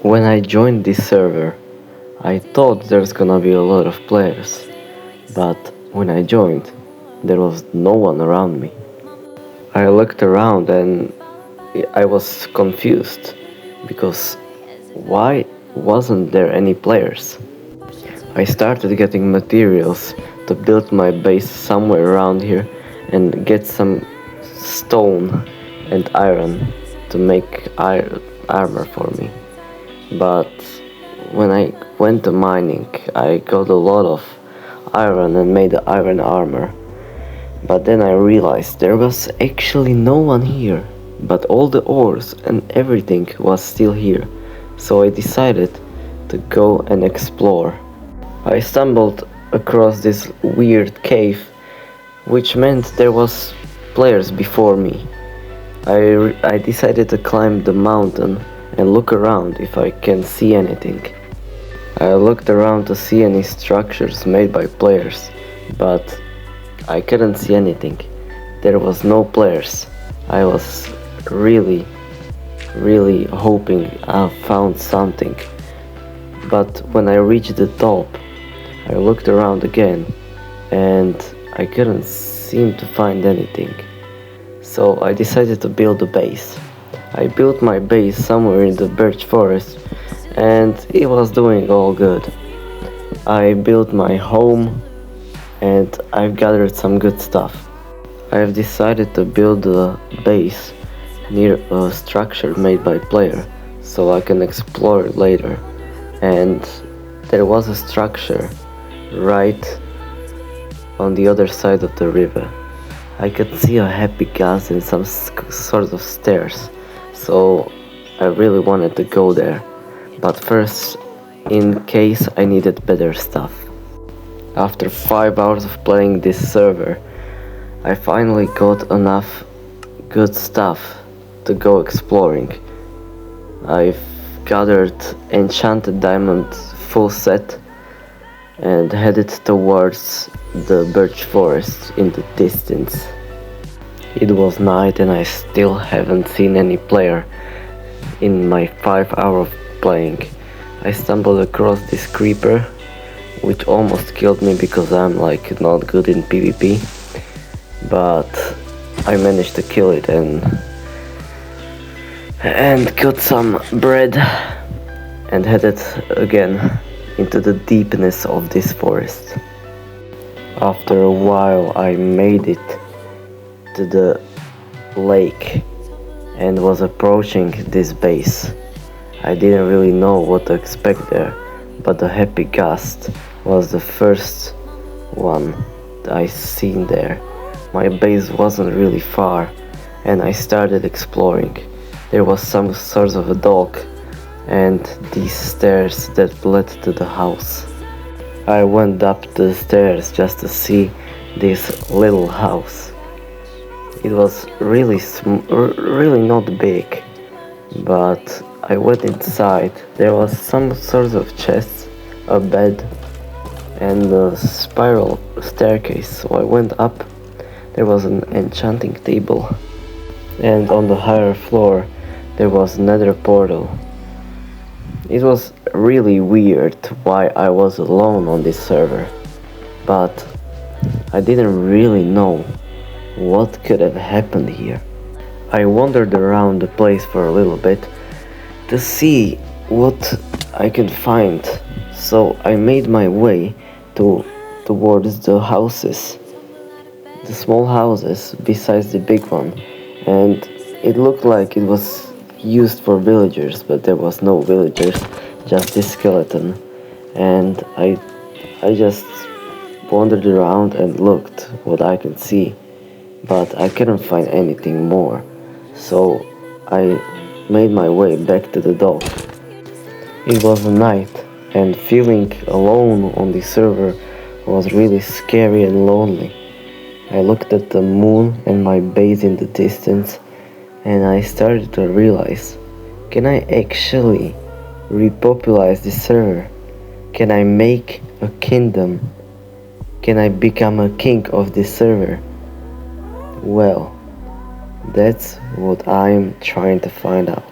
When I joined this server, I thought there's gonna be a lot of players, but when I joined, there was no one around me. I looked around and I was confused because why wasn't there any players? I started getting materials to build my base somewhere around here and get some stone and iron to make armor for me. But when I went to mining, I got a lot of iron and made the iron armor. But then I realized there was actually no one here, but all the ores and everything was still here. So I decided to go and explore. I stumbled across this weird cave, which meant there was players before me. I decided to climb the mountain and look around if I can see anything. I looked around to see any structures made by players, but I couldn't see anything. There was no players. I was really hoping I found something. But when I reached the top, I looked around again and I couldn't seem to find anything. So I decided to build a base. I built my base somewhere in the birch forest and it was doing all good. I built my home and I've gathered some good stuff. I've decided to build a base near a structure made by player so I can explore it later. And there was a structure right on the other side of the river. I could see a happy gas and some sort of stairs, so I really wanted to go there. But first, in case I needed better stuff. After 5 hours of playing this server, I finally got enough good stuff to go exploring. I've gathered enchanted diamond full set and headed towards the birch forest in the distance. It was night and I still haven't seen any player in my 5 hours of playing. I stumbled across this creeper which almost killed me because I'm like not good in PvP, but I managed to kill it and got some bread and headed again into the deepness of this forest. After a while I made it to the lake and was approaching this base. I didn't really know what to expect there, but the happy gust was the first one that I seen there. My base wasn't really far and I started exploring. There was some sort of a dock and these stairs that led to the house. I went up the stairs just to see this little house. It was really not big, but I went inside. There was some sort of chest, a bed and a spiral staircase, so I went up. There was an enchanting table and on the higher floor there was another portal. It was really weird why I was alone on this server, but I didn't really know what could have happened here. I wandered around the place for a little bit to see what I could find, so I made my way towards the houses, the small houses besides the big one, and it looked like it was used for villagers, but there was no villagers, just this skeleton. And I just wandered around and looked what I could see, but I couldn't find anything more, so I made my way back to the dock. It was night and feeling alone on the server was really scary and lonely. I looked at the moon and my base in the distance and I started to realize, can I actually repopulate this server? Can I make a kingdom? Can I become a king of this server? Well, that's what I'm trying to find out.